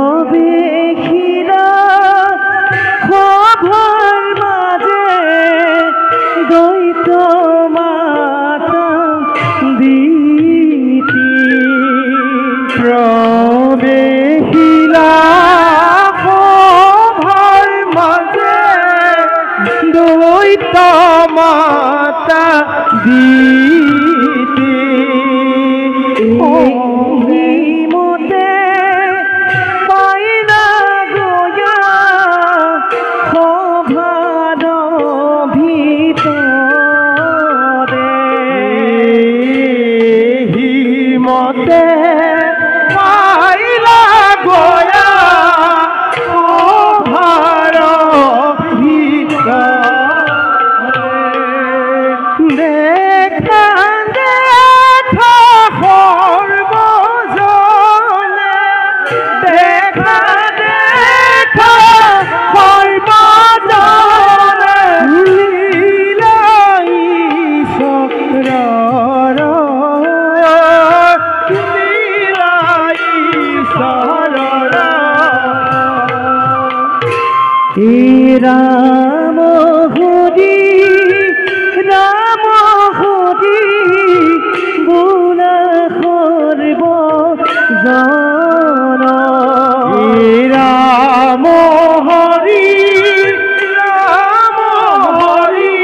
প্রবেশিলা সভার মাঝে দ্বৈত মাতা দিতি প্রবেশিলা সভার মাঝে দ্বৈত মাতা দিতি মতে পাইলা গয়া সভার ভিতরে হিমতে পাইলা গয়া সভার ভিতরে দেখা দেখা সর্বজনে দেখা দেখা সর্বজনে লীলাই চক্ৰৰ লীলাই চৰৰ ৰাম হৰি ৰাম হৰি বোলা সৰ্ব জন ৰাম হৰি ৰাম হৰি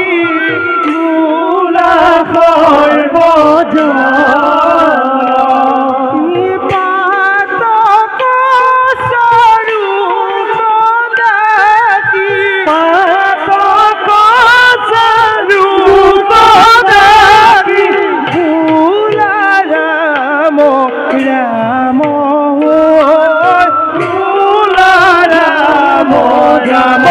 বোলা সৰ্ব জন ৰাম ৰাম